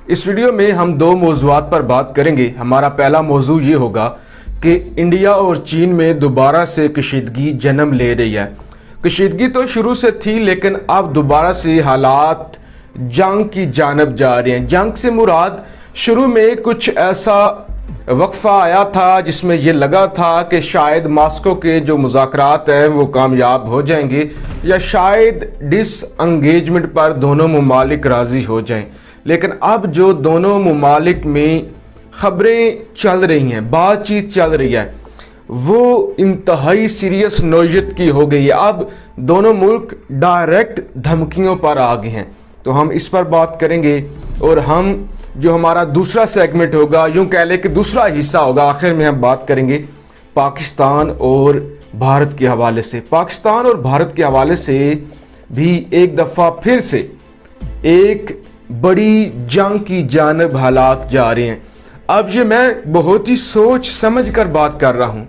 इस वीडियो में हम दो मौज़ूआत पर बात करेंगे। हमारा पहला मौजू ये होगा कि इंडिया और चीन में दोबारा से कशीदगी जन्म ले रही है। कशीदगी तो शुरू से थी, लेकिन अब दोबारा से हालात जंग की जानब जा रहे हैं। जंग से मुराद शुरू में कुछ ऐसा वक्फा आया था जिसमें यह लगा था कि शायद मास्को के जो मुज़ाकरात हैं वो कामयाब हो जाएंगे या शायद डिसएंगेजमेंट पर दोनों ममालिक राज़ी हो जाएं। लेकिन अब जो दोनों ममालिक में ख़बरें चल रही हैं, बातचीत चल रही है, वो इंतहाई सीरियस नौयत की हो गई है। अब दोनों मुल्क डायरेक्ट धमकियों पर आ गए हैं। तो हम इस पर बात करेंगे और हम जो हमारा दूसरा सेगमेंट होगा, यूं कह लें कि दूसरा हिस्सा होगा, आखिर में हम बात करेंगे पाकिस्तान और भारत के हवाले से। पाकिस्तान और भारत के हवाले से भी एक दफ़ा फिर से एक बड़ी जंग की जानब हालात जा रहे हैं। अब ये मैं बहुत ही सोच समझ कर बात कर रहा हूँ,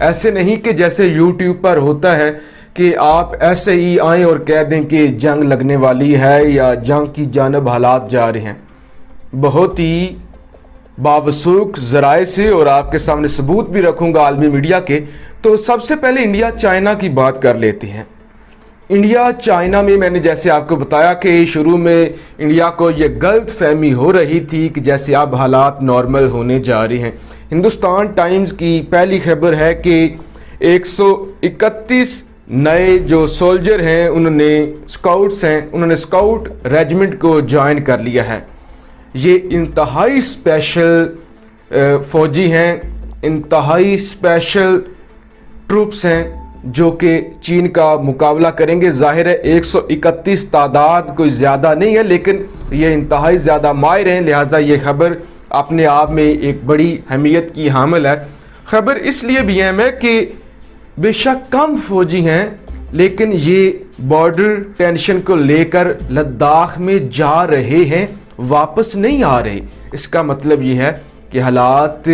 ऐसे नहीं कि जैसे YouTube पर होता है कि आप ऐसे ही आएँ और कह दें कि जंग लगने वाली है या जंग की जानब हालात जा रहे हैं। बहुत ही बावसूख ज़राए से और आपके सामने सबूत भी रखूँगा आलमी मीडिया के। तो सबसे पहले इंडिया चाइना की बात कर लेते हैं। इंडिया चाइना में मैंने जैसे आपको बताया कि शुरू में इंडिया को ये गलत फहमी हो रही थी कि जैसे अब हालात नॉर्मल होने जा रहे हैं। हिंदुस्तान टाइम्स की पहली खबर है कि 131 नए जो सोल्जर हैं, उन्होंने स्काउट्स हैं, उन्होंने स्काउट रेजिमेंट को ज्वाइन कर लिया है। ये इंतहाई स्पेशल फौजी हैं, इंतहाई स्पेशल ट्रूप्स हैं जो कि चीन का मुकाबला करेंगे। जाहिर है 131 तादाद कोई ज़्यादा नहीं है, लेकिन ये इंतहाई ज़्यादा माहिर हैं, लिहाजा ये खबर अपने आप में एक बड़ी अहमियत की हामिल है। खबर इसलिए भी अहम है कि बेशक कम फौजी हैं, लेकिन ये बॉर्डर टेंशन को लेकर लद्दाख में जा रहे हैं, वापस नहीं आ रहे। इसका मतलब ये है कि हालात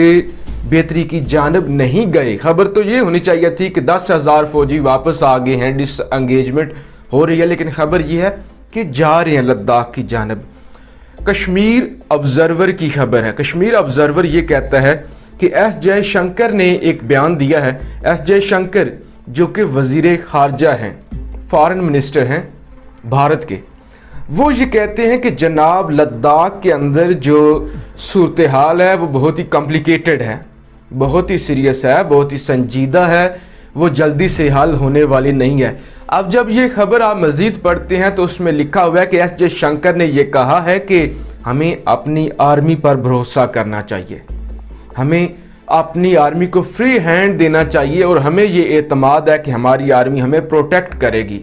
बेहतरी की जानब नहीं गए। खबर तो ये होनी चाहिए थी कि 10,000 फौजी वापस आ गए हैं, डिसएंगेजमेंट हो रही है, लेकिन खबर ये है कि जा रहे हैं लद्दाख की जानब। कश्मीर ऑब्जर्वर की खबर है। कश्मीर ऑब्जर्वर ये कहता है कि एस जयशंकर ने एक बयान दिया है। एस जयशंकर जो कि वजीर खारजा हैं, फॉरेन मिनिस्टर हैं भारत के, वो ये कहते हैं कि जनाब लद्दाख के अंदर जो सूरत हाल है वो बहुत ही कॉम्प्लिकेटेड है, बहुत ही सीरियस है, बहुत ही संजीदा है, वो जल्दी से हल होने वाली नहीं है। अब जब ये खबर आप मज़ीद पढ़ते हैं तो उसमें लिखा हुआ है कि एस जयशंकर ने यह कहा है कि हमें अपनी आर्मी पर भरोसा करना चाहिए, हमें अपनी आर्मी को फ्री हैंड देना चाहिए और हमें ये एतमाद है कि हमारी आर्मी हमें प्रोटेक्ट करेगी।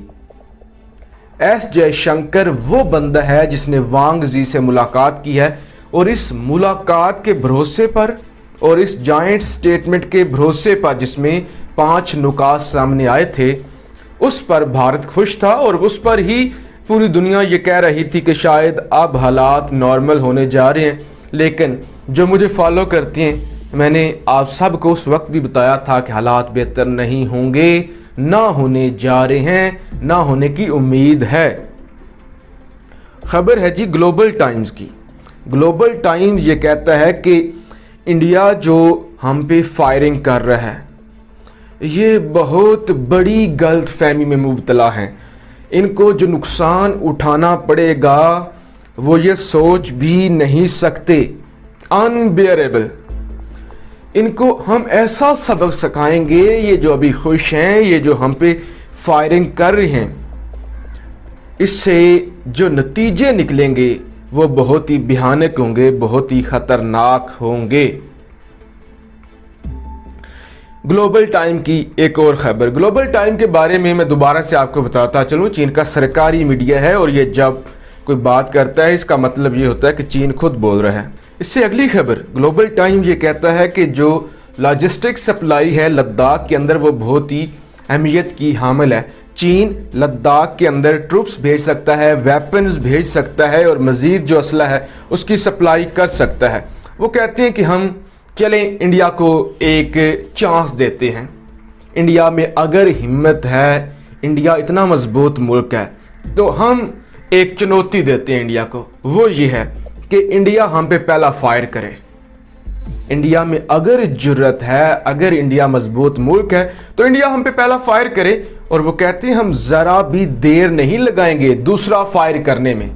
एस जयशंकर वो बंदा है जिसने वांग जी से मुलाकात की है और इस मुलाकात के भरोसे पर और इस जॉइंट स्टेटमेंट के भरोसे पर जिसमें 5 नुकात सामने आए थे, उस पर भारत खुश था और उस पर ही पूरी दुनिया ये कह रही थी कि शायद अब हालात नॉर्मल होने जा रहे हैं। लेकिन जो मुझे फॉलो करती हैं, मैंने आप सबको उस वक्त भी बताया था कि हालात बेहतर नहीं होंगे, ना होने जा रहे हैं, ना होने की उम्मीद है। खबर है जी ग्लोबल टाइम्स की। ग्लोबल टाइम्स ये कहता है कि इंडिया जो हम पे फायरिंग कर रहा है, ये बहुत बड़ी गलत फहमी में मुब्तला हैं। इनको जो नुकसान उठाना पड़ेगा वो ये सोच भी नहीं सकते, अनबेयरेबल। इनको हम ऐसा सबक सिखाएंगे, ये जो अभी खुश हैं, ये जो हम पे फायरिंग कर रहे हैं, इससे जो नतीजे निकलेंगे वो बहुत ही भयानक होंगे, बहुत ही खतरनाक होंगे। ग्लोबल टाइम की एक और खबर। ग्लोबल टाइम के बारे में मैं दोबारा से आपको बताता चलूँ, चीन का सरकारी मीडिया है और ये जब कोई बात करता है इसका मतलब ये होता है कि चीन खुद बोल रहा है। इससे अगली खबर, ग्लोबल टाइम ये कहता है कि जो लॉजिस्टिक सप्लाई है लद्दाख के अंदर वो बहुत ही अहमियत की हामिल है। चीन लद्दाख के अंदर ट्रूप्स भेज सकता है, वेपन्स भेज सकता है और मज़ीद जो असला है उसकी सप्लाई कर सकता है। वो कहते हैं कि हम चलें इंडिया को एक चांस देते हैं। इंडिया में अगर हिम्मत है, इंडिया इतना मजबूत मुल्क है, तो हम एक चुनौती देते हैं इंडिया को। वो ये है कि इंडिया हम पे पहला फायर करे। इंडिया में अगर जुर्रत है, अगर इंडिया मजबूत मुल्क है तो इंडिया हम पे पहला फायर करे। और वो कहते हैं हम जरा भी देर नहीं लगाएंगे दूसरा फायर करने में।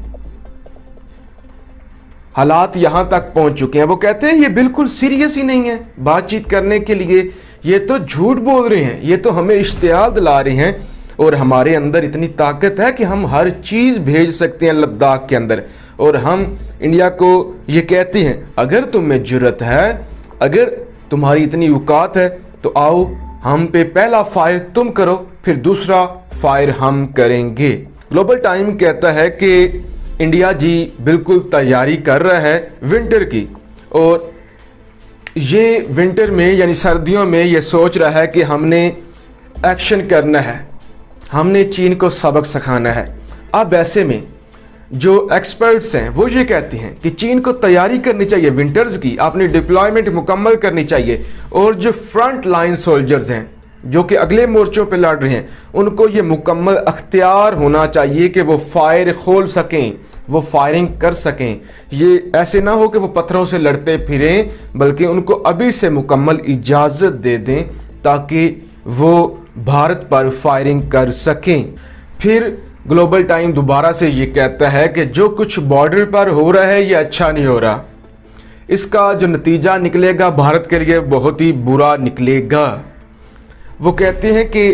हालात यहां तक पहुंच चुके हैं, वो कहते हैं ये बिल्कुल सीरियस ही नहीं है बातचीत करने के लिए, ये तो झूठ बोल रहे हैं, ये तो हमें इश्तियाल दिला रहे हैं और हमारे अंदर इतनी ताकत है कि हम हर चीज भेज सकते हैं लद्दाख के अंदर। और हम इंडिया को ये कहते हैं अगर तुम में जुर्रत है, अगर तुम्हारी इतनी औकात है तो आओ हम पे पहला फायर तुम करो, फिर दूसरा फायर हम करेंगे। ग्लोबल टाइम कहता है कि इंडिया जी बिल्कुल तैयारी कर रहा है विंटर की, और ये विंटर में यानी सर्दियों में ये सोच रहा है कि हमने एक्शन करना है, हमने चीन को सबक सिखाना है। अब ऐसे में जो एक्सपर्ट्स हैं वो ये कहते हैं कि चीन को तैयारी करनी चाहिए विंटर्स की, अपनी डिप्लॉयमेंट मुकम्मल करनी चाहिए। और जो फ्रंट लाइन सोल्जर्स हैं जो कि अगले मोर्चों पे लड़ रहे हैं, उनको ये मुकम्मल अख्तियार होना चाहिए कि वो फायर खोल सकें, वो फायरिंग कर सकें। ये ऐसे ना हो कि वो पत्थरों से लड़ते फिरें, बल्कि उनको अभी से मुकम्मल इजाज़त दे दें ताकि वो भारत पर फायरिंग कर सकें। फिर ग्लोबल टाइम दोबारा से ये कहता है कि जो कुछ बॉर्डर पर हो रहा है ये अच्छा नहीं हो रहा, इसका जो नतीजा निकलेगा भारत के लिए बहुत ही बुरा निकलेगा। वो कहते हैं कि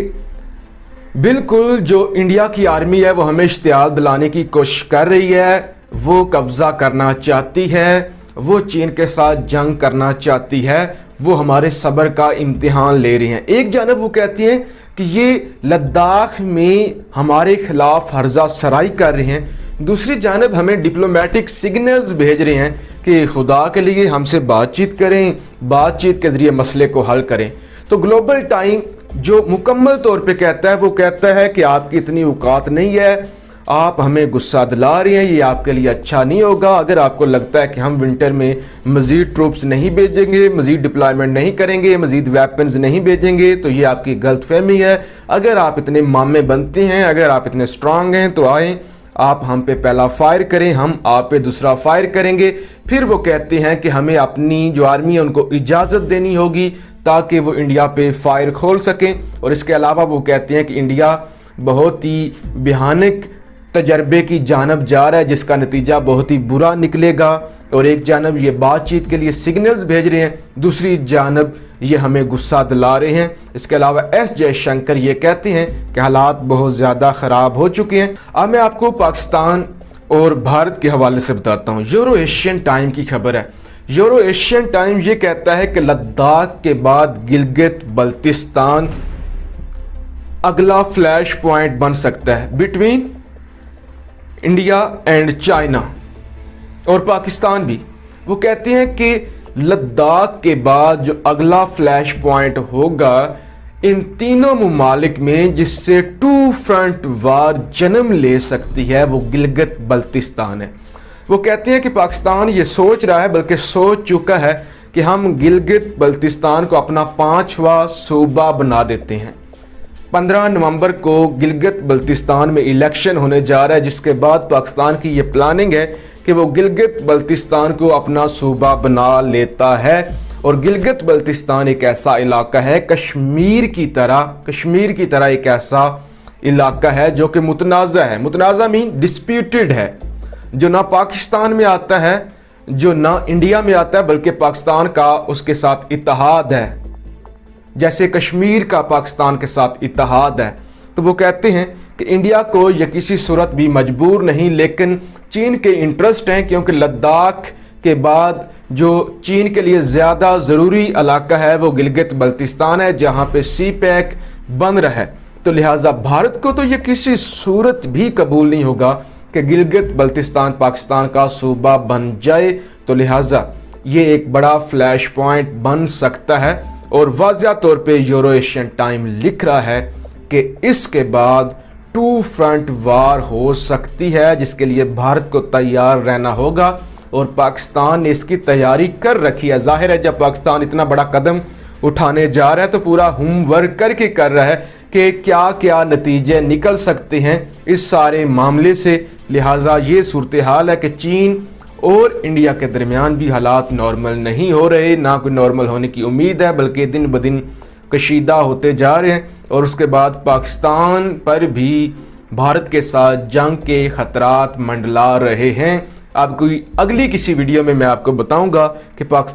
बिल्कुल जो इंडिया की आर्मी है वो हमें इश्तियाल दिलाने की कोशिश कर रही है, वो कब्जा करना चाहती है, वो चीन के साथ जंग करना चाहती है, वो हमारे सब्र का इम्तिहान ले रही हैं। एक जानब वो कहती हैं कि ये लद्दाख में हमारे खिलाफ हर्जा सराई कर रहे हैं, दूसरी जानब हमें डिप्लोमेटिक सिग्नल्स भेज रहे हैं कि खुदा के लिए हमसे बातचीत करें, बातचीत के ज़रिए मसले को हल करें। तो ग्लोबल टाइम जो मुकम्मल तौर पे कहता है वो कहता है कि आपकी इतनी औकात नहीं है, आप हमें गुस्सा दिला रहे हैं, ये आपके लिए अच्छा नहीं होगा। अगर आपको लगता है कि हम विंटर में मज़ीद ट्रूप्स नहीं भेजेंगे, मज़ीद डिप्लॉयमेंट नहीं करेंगे, मज़ीद वेपन्स नहीं भेजेंगे, तो ये आपकी गलतफहमी है। अगर आप इतने मामे बनते हैं, अगर आप इतने स्ट्रांग हैं तो आएँ, आप हम पे पहला फायर करें, हम आप पे दूसरा फायर करेंगे। फिर वो कहते हैं कि हमें अपनी जो आर्मी है उनको इजाज़त देनी होगी ताकि वो इंडिया पे फायर खोल सकें। और इसके अलावा वो कहते हैं कि इंडिया बहुत ही भयानक तजर्बे की जानब जा रहा है जिसका नतीजा बहुत ही बुरा निकलेगा। और एक जानब ये बातचीत के लिए सिग्नल्स भेज रहे हैं, दूसरी जानब ये हमें गुस्सा दिला रहे हैं। इसके अलावा एस जयशंकर ये कहते हैं कि हालात बहुत ज़्यादा ख़राब हो चुके हैं। अब मैं आपको पाकिस्तान और भारत के हवाले से बताता हूँ। यूरो एशियन टाइम की खबर है। यूरो एशियन टाइम ये कहता है कि लद्दाख के बाद गिलगित बल्तिस्तान अगला फ्लैश पॉइंट बन सकता है बिटवीन इंडिया एंड चाइना और पाकिस्तान भी। वो कहते हैं कि लद्दाख के बाद जो अगला फ्लैश पॉइंट होगा इन तीनों ममालिक में जिससे टू फ्रंट वार जन्म ले सकती है वो गिलगित बल्तिस्तान है। वो कहते हैं कि पाकिस्तान ये सोच रहा है, बल्कि सोच चुका है कि हम गिलगित बल्तिस्तान को अपना 5वां सूबा बना देते हैं। 15 नवंबर को गिलगित बल्तिस्तान में इलेक्शन होने जा रहा है, जिसके बाद पाकिस्तान की ये प्लानिंग है कि वो गिलगित बल्तिस्तान को अपना सूबा बना लेता है। और गिलगित बल्तिस्तान एक ऐसा इलाका है कश्मीर की तरह एक ऐसा इलाका है जो कि मुतनाज़ा है। मुतनाज़ा मीन डिस्प्यूटेड है, जो ना पाकिस्तान में आता है, जो ना इंडिया में आता है, बल्कि पाकिस्तान का उसके साथ इत्तेहाद है, जैसे कश्मीर का पाकिस्तान के साथ इत्तेहाद है। तो वो कहते हैं कि इंडिया को यह किसी सूरत भी मजबूर नहीं, लेकिन चीन के इंटरेस्ट हैं, क्योंकि लद्दाख के बाद जो चीन के लिए ज़्यादा ज़रूरी इलाका है वो गिलगित बल्तिस्तान है, जहाँ पे सी पैक बन रहा है। तो लिहाजा भारत को तो ये किसी सूरत भी कबूल नहीं होगा कि गिलगित बल्तिस्तान पाकिस्तान का सूबा बन जाए। तो लिहाजा ये एक बड़ा फ्लैश पॉइंट बन सकता है। और वाज़िया तौर पे यूरो एशियन टाइम लिख रहा है कि इसके बाद टू फ्रंट वार हो सकती है, जिसके लिए भारत को तैयार रहना होगा। और पाकिस्तान ने इसकी तैयारी कर रखी है। जाहिर है जब पाकिस्तान इतना बड़ा कदम उठाने जा रहा है तो पूरा होमवर्क करके कर रहा है कि क्या क्या नतीजे निकल सकते हैं इस सारे मामले से। लिहाजा ये सूरत हाल है कि चीन اور انڈیا کے درمیان بھی حالات نارمل نہیں ہو رہے، نہ کوئی نارمل ہونے کی امید ہے، بلکہ دن بدن کشیدہ ہوتے جا رہے ہیں۔ اور اس کے بعد پاکستان پر بھی بھارت کے ساتھ جنگ کے خطرات منڈلا رہے ہیں۔ آپ کوئی اگلی کسی ویڈیو میں آپ کو بتاؤں گا کہ پاکستان